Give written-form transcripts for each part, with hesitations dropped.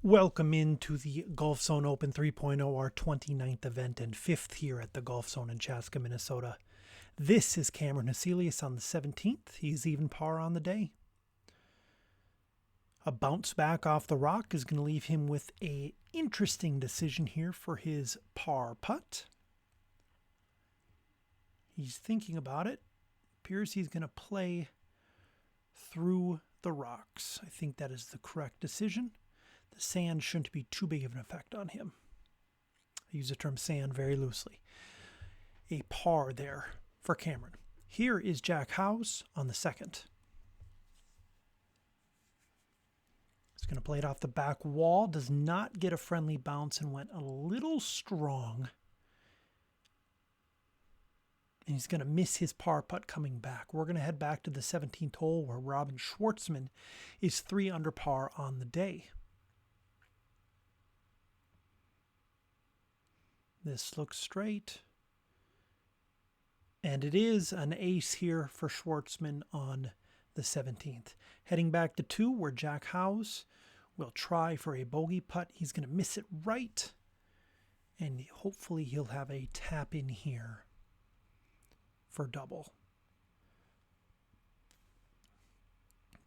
Welcome into the Golf Zone Open 3.0, our 29th event and 5th here at the Golf Zone in Chaska, Minnesota. This is Cameron Heselius on the 17th. He's even par on the day. A bounce back off the rock is going to leave him with an interesting decision here for his par putt. He's thinking about it. Appears he's going to play through the rocks. I think that is the correct decision. The sand shouldn't be too big of an effect on him. I use the term sand very loosely. A par there for Cameron. Here is Jack Howes on the second. He's going to play it off the back wall. Does not get a friendly bounce and went a little strong. And he's going to miss his par putt coming back. We're going to head back to the 17th hole where Robin Schwartzman is 3 under par on the day. This looks straight. And it is an ace here for Schwartzman on the 17th. Heading back to 2 where Jack Howes will try for a bogey putt. He's going to miss it right. And hopefully he'll have a tap in here for double.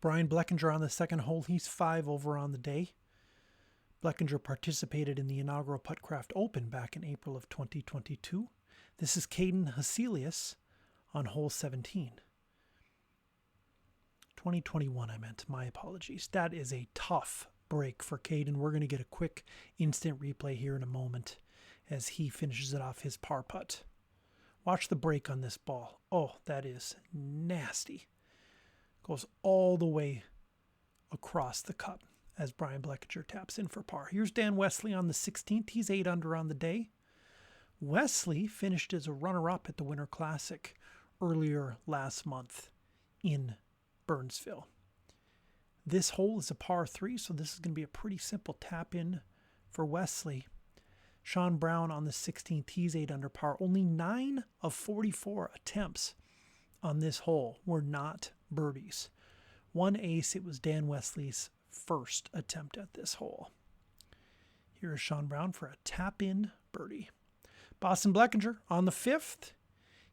Brian Bleckinger on the second hole. He's 5 over on the day. Bleckinger participated in the inaugural Putt Craft Open back in April of 2022. This is Caden Heselius on hole 17. 2021, I meant. My apologies. That is a tough break for Caden. We're going to get a quick instant replay here in a moment as he finishes it off his par putt. Watch the break on this ball. Oh, that is nasty. Goes all the way across the cup as Brian Bleckinger taps in for par. Here's Dan Wesley on the 16th. He's 8 under on the day. Wesley finished as a runner-up at the Winter Classic earlier last month in Burnsville. This hole is a par 3, so this is going to be a pretty simple tap in for Wesley. Sean Brown on the 16th. He's 8 under par. Only 9 of 44 attempts on this hole were not birdies. One ace. It was Dan Wesley's first attempt at this hole. Here is Sean Brown for a tap-in birdie. Boston Bleckinger on the 5th.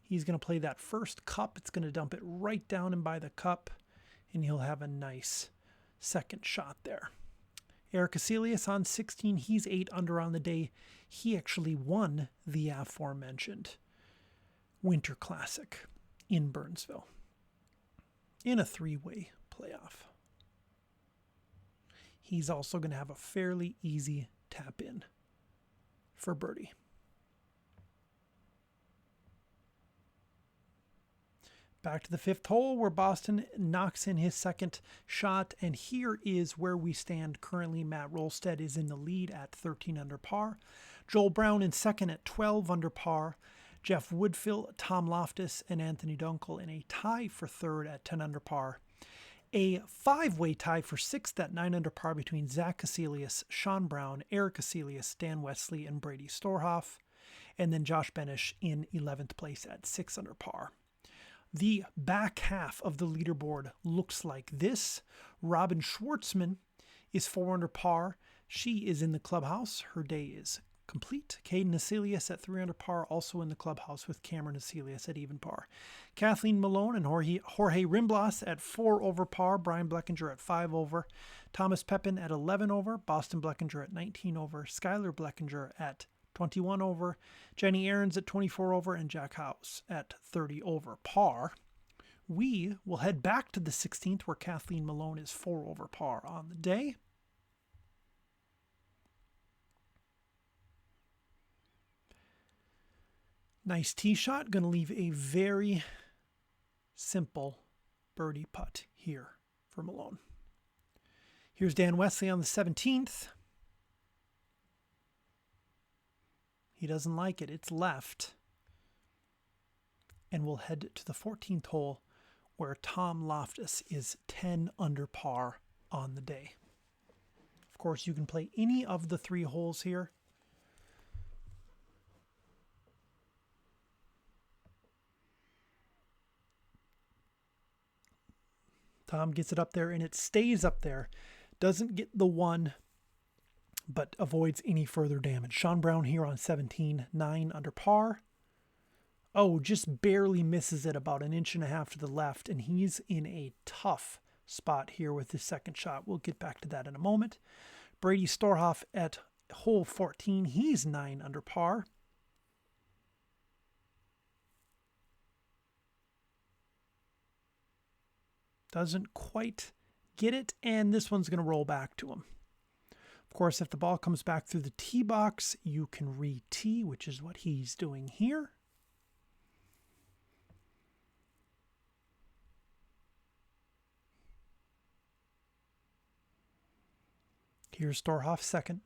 He's going to play that first cup. It's going to dump it right down and by the cup, and he'll have a nice second shot there. Eric Heselius on 16. He's 8 under on the day. He actually won the aforementioned Winter Classic in Burnsville in a 3-way playoff. He's also going to have a fairly easy tap in for birdie. Back to the 5th hole where Boston knocks in his second shot. And here is where we stand currently. Matt Rolstead is in the lead at 13 under par. Joel Brown in second at 12 under par. Jeff Woodfill, Tom Loftus, and Anthony Dunkel in a tie for third at 10 under par. A 5-way tie for 6th at 9 under par between Zach Heselius, Sean Brown, Eric Heselius, Dan Wesley, and Brady Storhoff. And then Josh Benish in 11th place at 6 under par. The back half of the leaderboard looks like this. Robin Schwartzman is 4 under par. She is in the clubhouse. Her day is complete. Caden Heselius at 3 under par, also in the clubhouse with Cameron Heselius at even par. Kathleen Malone and Jorge Rimblas at 4 over par. Brian Bleckinger at 5 over. Thomas Pepin at 11 over. Boston Bleckinger at 19 over. Skylar Bleckinger at 21 over. Jenny Aarons at 24 over. And Jack Howes at 30 over par. We will head back to the 16th where Kathleen Malone is 4 over par on the day. Nice tee shot. Going to leave a very simple birdie putt here for Malone. Here's Dan Wesley on the 17th. He doesn't like it. It's left. And we'll head to the 14th hole where Tom Loftus is 10 under par on the day. Of course, you can play any of the 3 holes here. Tom gets it up there, and it stays up there. Doesn't get the one but avoids any further damage. Sean Brown here on 17, 9 under par. Oh, just barely misses it about 1.5 inches to the left, and he's in a tough spot here with his second shot. We'll get back to that in a moment. Brady Storhoff at hole 14. He's 9 under par. Doesn't quite get it, and this one's going to roll back to him. Of course, if the ball comes back through the tee box, you can re-tee, which is what he's doing here. Here's Storhoff second,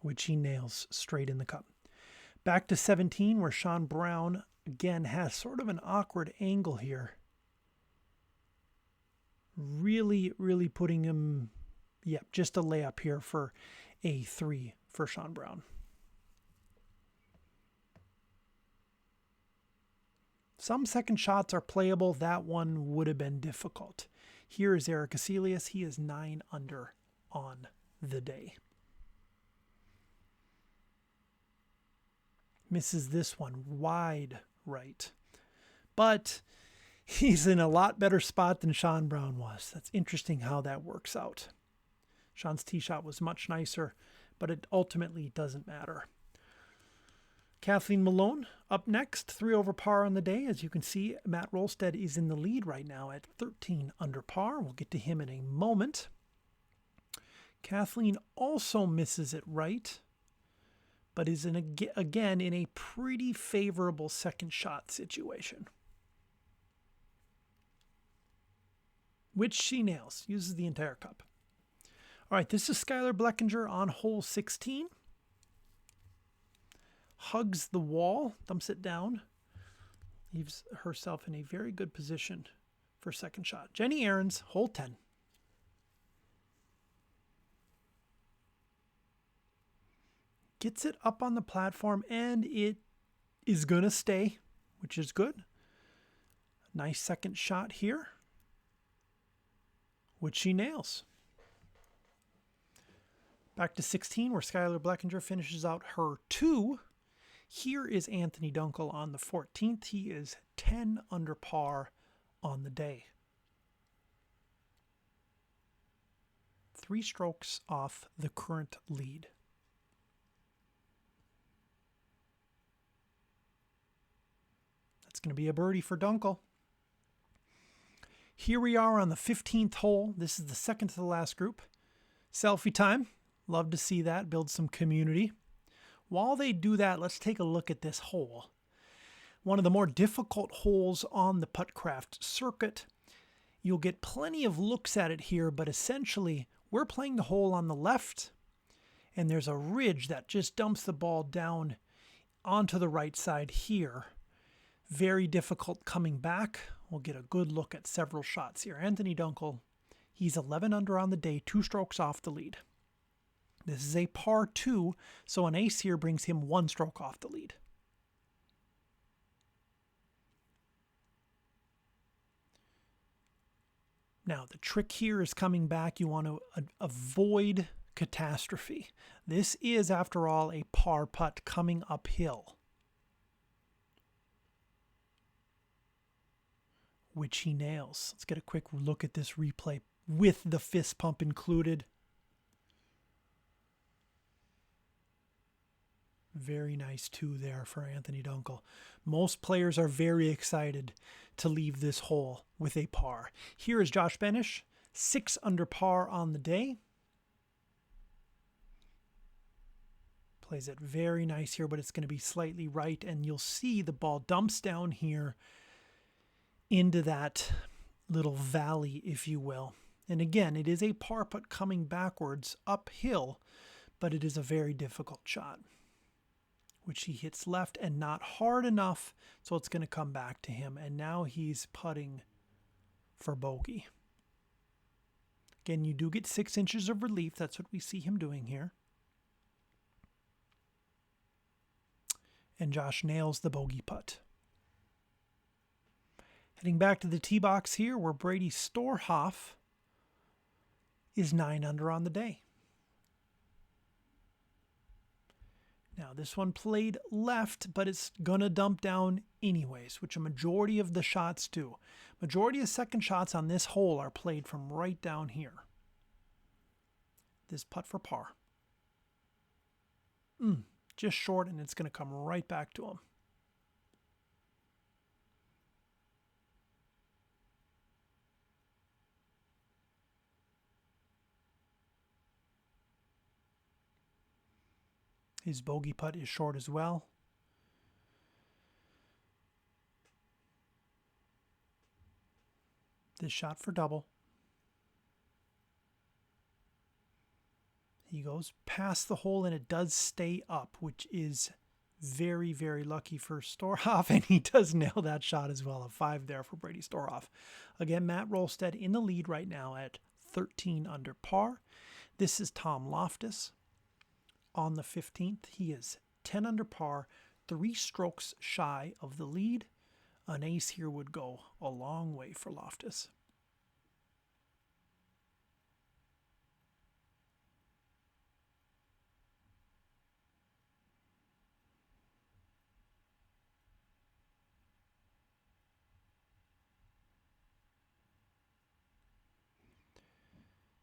which he nails straight in the cup. Back to 17, where Sean Brown, again, has sort of an awkward angle here. Really, really putting him, yep, just a layup here for a 3 for Sean Brown. Some second shots are playable. That one would have been difficult. Here is Eric Aselius. He is 9 under on the day. Misses this one wide right. But he's in a lot better spot than Sean Brown was. That's interesting how that works out. Sean's tee shot was much nicer, but it ultimately doesn't matter. Kathleen Malone up next, 3 over par on the day. As you can see, Matt Rolstead is in the lead right now at 13 under par. We'll get to him in a moment. Kathleen also misses it right, but is again in a pretty favorable second shot situation, which she nails, uses the entire cup. All right, this is Skylar Bleckinger on hole 16. Hugs the wall, dumps it down, leaves herself in a very good position for second shot. Jenny Aarons, hole 10. Gets it up on the platform, and it is going to stay, which is good. Nice second shot here, which she nails. Back to 16, where Skylar Bleckinger finishes out her 2. Here is Anthony Dunkel on the 14th. He is 10 under par on the day. 3 strokes off the current lead. That's going to be a birdie for Dunkel. Here we are on the 15th hole. This is the second to the last group. Selfie time. Love to see that. Build some community. While they do that, let's take a look at this hole. One of the more difficult holes on the Putt Craft circuit. You'll get plenty of looks at it here, but essentially we're playing the hole on the left, and there's a ridge that just dumps the ball down onto the right side here. Very difficult coming back. We'll get a good look at several shots here. Anthony Dunkel, he's 11 under on the day, 2 strokes off the lead. This is a par 2, so an ace here brings him 1 stroke off the lead. Now, the trick here is coming back. You want to avoid catastrophe. This is, after all, a par putt coming uphill, which he nails. Let's get a quick look at this replay with the fist pump included. Very nice 2 there for Anthony Dunkel. Most players are very excited to leave this hole with a par. Here is Josh Benish, 6 under par on the day. Plays it very nice here, but it's going to be slightly right, and you'll see the ball dumps down here into that little valley, if you will. And again, it is a par putt coming backwards uphill, but it is a very difficult shot, which he hits left and not hard enough, so it's going to come back to him. And now he's putting for bogey. Again, you do get 6 inches of relief. That's what we see him doing here. And Josh nails the bogey putt. Heading back to the tee box here, where Brady Storhoff is 9 under on the day. Now this one played left, but it's gonna dump down anyways, which a majority of the shots do. Majority of second shots on this hole are played from right down here. This putt for par. Just short, and it's gonna come right back to him. His bogey putt is short as well. This shot for double. He goes past the hole and it does stay up, which is very, very lucky for Storhoff, and he does nail that shot as well. A 5 there for Brady Storhoff. Again, Matt Rolstead in the lead right now at 13 under par. This is Tom Loftus. On the 15th, he is 10 under par, 3 strokes shy of the lead. An ace here would go a long way for Loftus.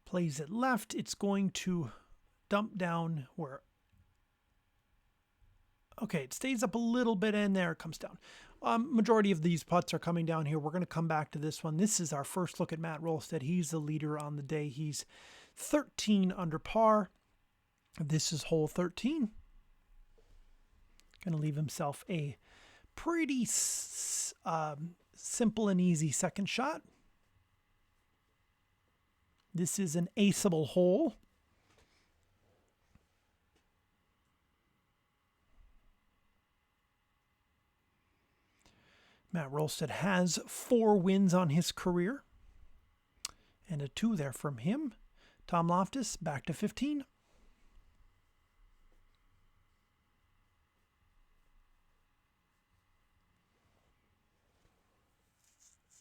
Plays it left, it's going to dump down where, okay, it stays up a little bit and there it comes down. Majority of these putts are coming down here. We're going to come back to this one. This is our first look at Matt Rolstead. He's the leader on the day. He's 13 under par. This is hole 13. Going to leave himself a pretty simple and easy second shot. This is an aceable hole. Matt Rolstead has 4 wins on his career. And a 2 there from him. Tom Loftus back to 15.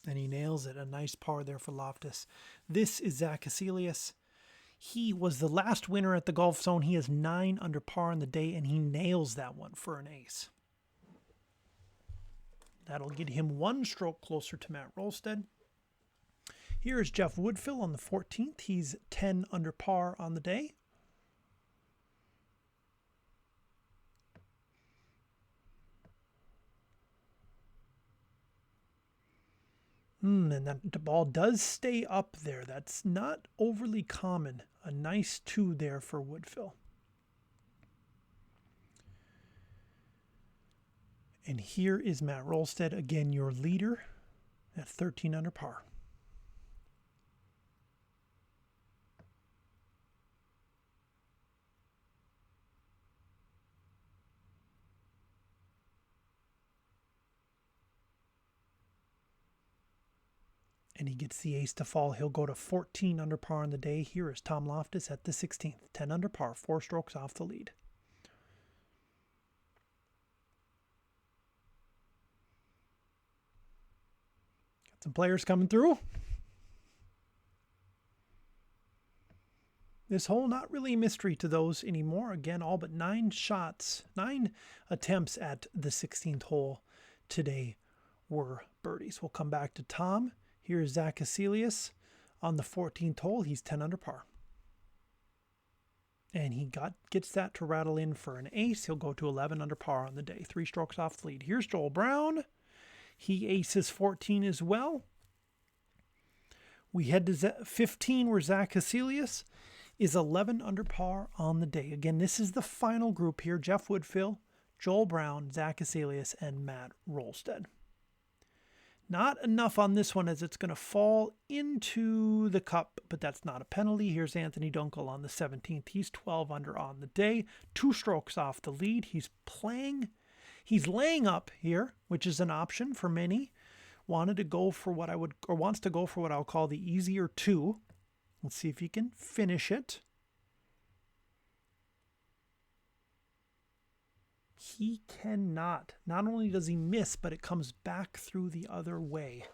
And he nails it. A nice par there for Loftus. This is Zach Aselius. He was the last winner at the Golf Zone. He is 9 under par on the day, and he nails that one for an ace. That'll get him 1 stroke closer to Matt Rolstead. Here is Jeff Woodfill on the 14th. He's 10 under par on the day. And the ball does stay up there. That's not overly common. A nice 2 there for Woodfill. And here is Matt Rolstead, again your leader at 13 under par. And he gets the ace to fall. He'll go to 14 under par on the day. Here is Tom Loftus at the 16th, 10 under par, 4 strokes off the lead. Got some players coming through. This hole, not really a mystery to those anymore. Again, all but 9 shots, 9 attempts at the 16th hole today were birdies. We'll come back to Tom. Here's Zach Aselius on the 14th hole. He's 10 under par. And he gets that to rattle in for an ace. He'll go to 11 under par on the day. 3 strokes off the lead. Here's Joel Brown. He aces 14 as well. We head to 15 where Zach Aselius is 11 under par on the day. Again, this is the final group here. Jeff Woodfill, Joel Brown, Zach Aselius, and Matt Rolstead. Not enough on this one as it's going to fall into the cup, but that's not a penalty. Here's Anthony Dunkel on the 17th. He's 12 under on the day, 2 strokes off the lead. He's laying up here, which is an option for many. Wants to go for what I'll call the easier 2. Let's see if he can finish it. He cannot. Not only does he miss, but it comes back through the other way.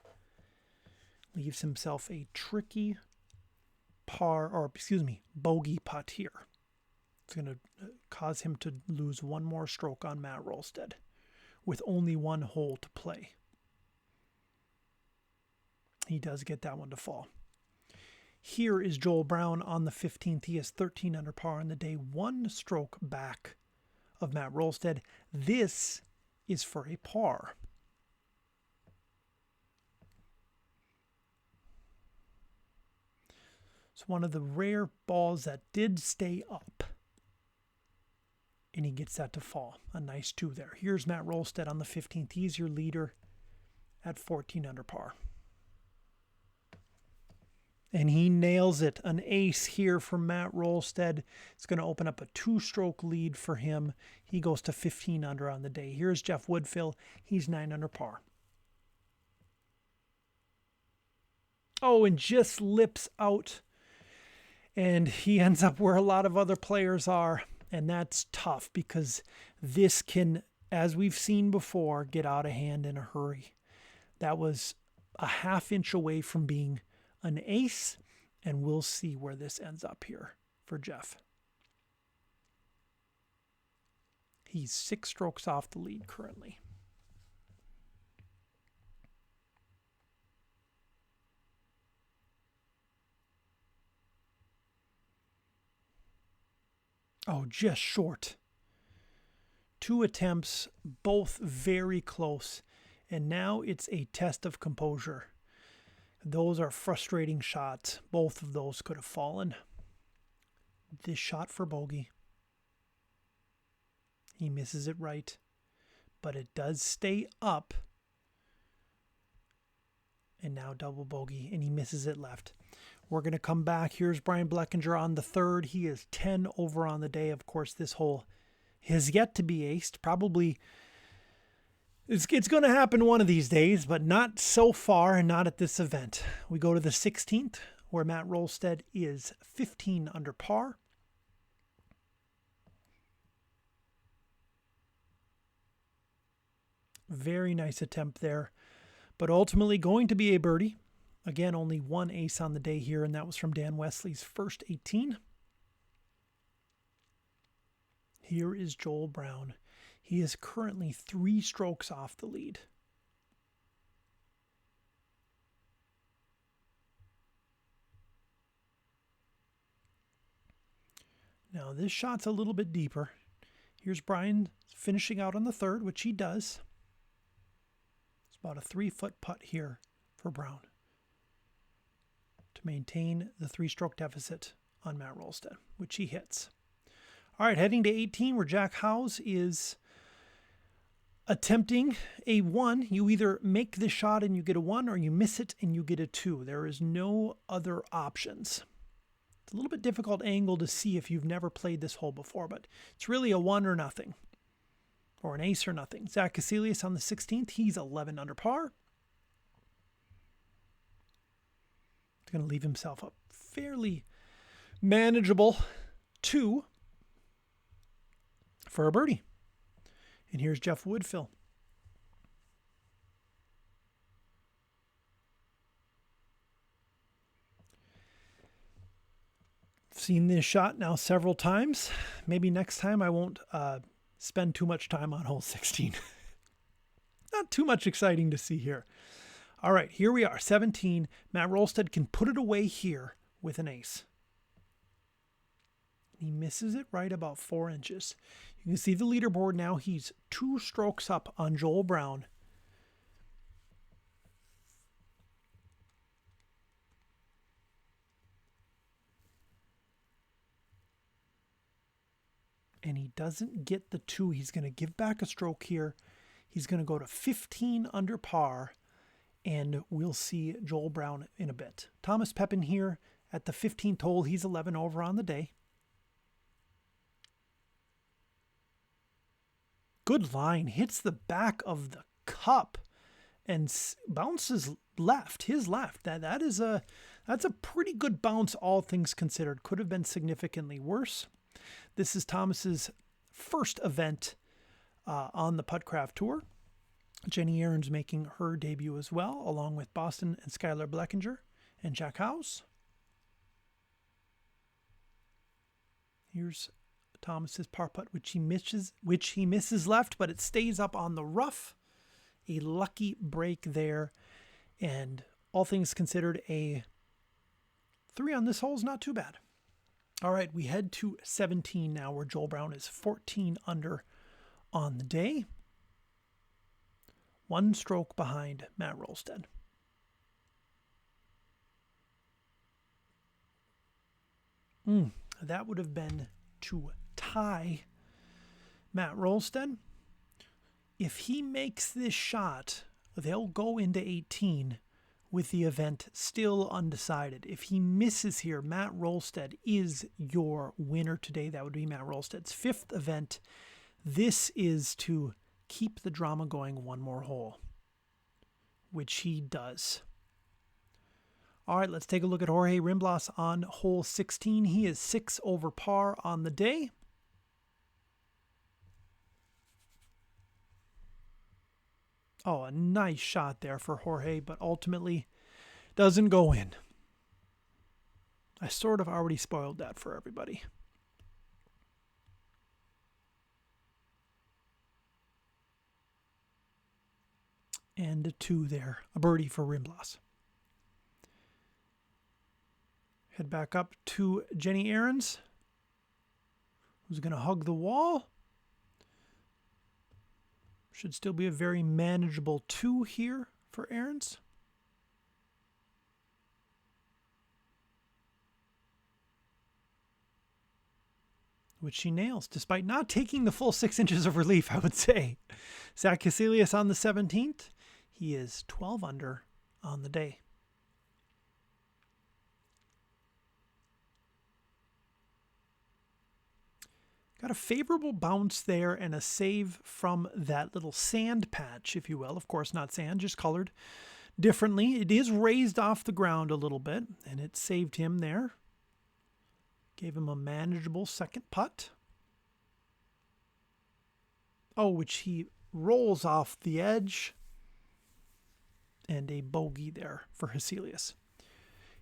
Leaves himself a tricky bogey putt here. It's going to cause him to lose one more stroke on Matt Rolstead with only one hole to play. He does get that one to fall. Here is Joel Brown on the 15th. He is 13 under par on the day, one stroke back of Matt Rolstead. This is for a par. It's one of the rare balls that did stay up. And he gets that to fall. A nice 2 there. Here's Matt Rolstead on the 15th. He's your leader at 14 under par. And he nails it. An ace here for Matt Rolstead. It's going to open up a 2-stroke lead for him. He goes to 15 under on the day. Here's Jeff Woodfill. He's 9 under par. Oh, and just lips out. And he ends up where a lot of other players are. And that's tough because this can, as we've seen before, get out of hand in a hurry. That was a half-inch away from being an ace, and we'll see where this ends up here for Jeff. He's 6 strokes off the lead currently. Oh, just short. 2 attempts, both very close. And now it's a test of composure. Those are frustrating shots. Both of those could have fallen. This shot for bogey. He misses it right. But it does stay up. And now double bogey. And he misses it left. We're going to come back. Here's Brian Bleckinger on the 3rd. He is 10 over on the day. Of course, this hole has yet to be aced. Probably it's going to happen one of these days, but not so far and not at this event. We go to the 16th, where Matt Rolstead is 15 under par. Very nice attempt there, but ultimately going to be a birdie. Again, only one ace on the day here, and that was from Dan Wesley's first 18. Here is Joel Brown. He is currently 3 strokes off the lead. Now, this shot's a little bit deeper. Here's Brian finishing out on the 3rd, which he does. It's about a 3-foot putt here for Brown to maintain the 3-stroke deficit on Matt Rolstead, which he hits. All right, heading to 18, where Jack Howes is attempting a 1. You either make the shot and you get a 1, or you miss it and you get a 2. There is no other options. It's a little bit difficult angle to see if you've never played this hole before, but it's really a 1 or nothing, or an ace or nothing. Zach Casilius on the 16th, he's 11 under par. He's going to leave himself a fairly manageable 2 for a birdie. And here's Jeff Woodfill. I've seen this shot now several times. Maybe next time I won't spend too much time on hole 16. Not too much exciting to see here. All right, here we are, 17. Matt Rolstead can put it away here with an ace. He misses it right about 4 inches. You can see the leaderboard now. He's 2 strokes up on Joel Brown. And he doesn't get the 2. He's going to give back a stroke here. He's going to go to 15 under par. And we'll see Joel Brown in a bit. Thomas Pepin here at the 15th hole. He's 11 over on the day. Good line. Hits the back of the cup and bounces left. His left. That's a pretty good bounce, all things considered. Could have been significantly worse. This is Thomas's first event on the Putt Craft Tour. Jenny Aaron's making her debut as well, along with Boston and Skylar Bleckinger and Jack Howes. Here's Thomas's par putt, which he misses left, but it stays up on the rough. A lucky break there, and all things considered, a 3 on this hole is not too bad. All right, we head to 17 now, where Joel Brown is 14 under on the day. 1 stroke behind Matt Rolstead. That would have been to tie Matt Rolstead. If he makes this shot, they'll go into 18 with the event still undecided. If he misses here, Matt Rolstead is your winner today. That would be Matt Rolstead's 5th event. This is to keep the drama going 1 more hole, which he does. All right, let's take a look at Jorge Rimblas on hole 16. He is 6 over par on the day. Oh, a nice shot there for Jorge, but ultimately doesn't go in. I sort of already spoiled that for everybody. And a 2 there, a birdie for Rimblas. Head back up to Jenny Aarons, who's going to hug the wall. Should still be a very manageable 2 here for Aarons. Which she nails, despite not taking the full 6 inches of relief, I would say. Zach Casilius on the 17th. He is 12 under on the day. Got a favorable bounce there and a save from that little sand patch, if you will. Of course, not sand, just colored differently. It is raised off the ground a little bit, and it saved him there. Gave him a manageable second putt. Oh, which he rolls off the edge. And a bogey there for Heselius.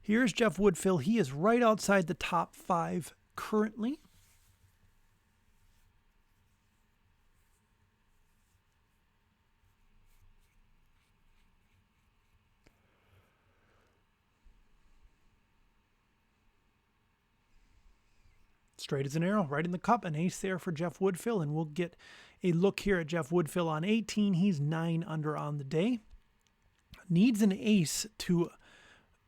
Here's Jeff Woodfill. He is right outside the top 5 currently. Straight as an arrow, right in the cup. An ace there for Jeff Woodfill, and we'll get a look here at Jeff Woodfill on 18. He's 9 under on the day. Needs an ace to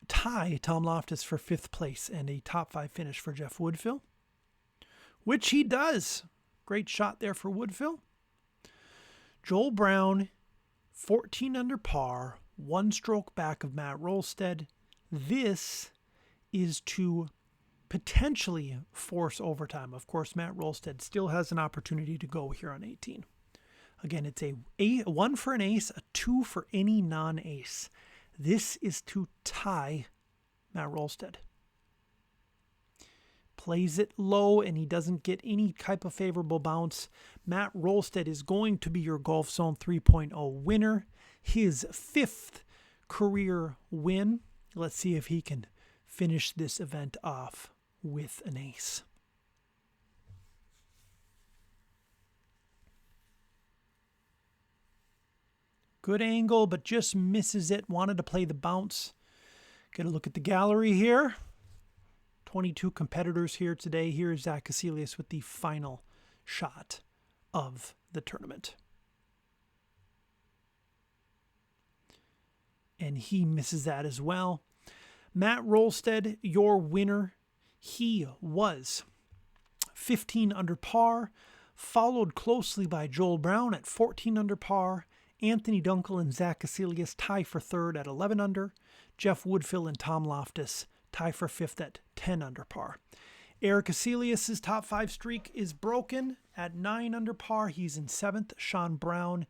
tie Tom Loftus for 5th place and a top 5 finish for Jeff Woodfill, which he does. Great shot there for Woodfill. Joel Brown, 14 under par, 1 stroke back of Matt Rolstead. This is to potentially force overtime. Of course, Matt Rolstead still has an opportunity to go here on 18. Again, it's a 1 for an ace, a 2 for any non-ace. This is to tie Matt Rolstead. Plays it low and he doesn't get any type of favorable bounce. Matt Rolstead is going to be your Golf Zone 3.0 winner. His 5th career win. Let's see if he can finish this event off with an ace. Good angle, but just misses it. Wanted to play the bounce. Get a look at the gallery here. 22 competitors here today. Here's Zach Casilius with the final shot of the tournament. And he misses that as well. Matt Rolstead, your winner. He was 15 under par, followed closely by Joel Brown at 14 under par. Anthony Dunkel and Zach Casilius tie for 3rd at 11 under. Jeff Woodfill and Tom Loftus tie for 5th at 10 under par. Eric Casilius' top 5 streak is broken at 9 under par. He's in 7th. Sean Brown,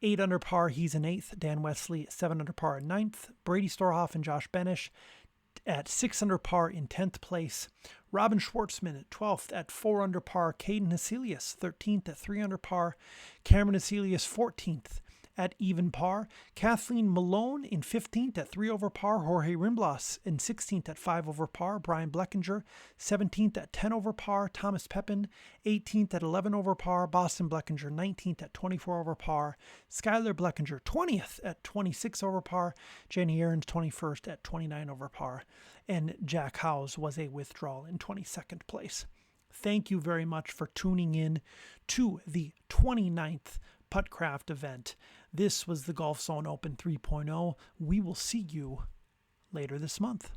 8 under par. He's in 8th. Dan Wesley, 7 under par in 9th. Brady Storhoff and Josh Benish at 6 under par in 10th place. Robin Schwartzman at 12th at 4 under par. Caden Heselius, 13th at 3 under par. Cameron Heselius, 14th at even par. Kathleen Malone in 15th at 3 over par. Jorge Rimblas in 16th at 5 over par. Brian Bleckinger 17th at 10 over par. Thomas Pepin 18th at 11 over par. Boston Bleckinger 19th at 24 over par. Skylar Bleckinger 20th at 26 over par. Jenny Aarons 21st at 29 over par. And Jack Howes was a withdrawal in 22nd place. Thank you very much for tuning in to the 29th Putt Craft event. This was the Golf Zone Open 3.0. We will see you later this month.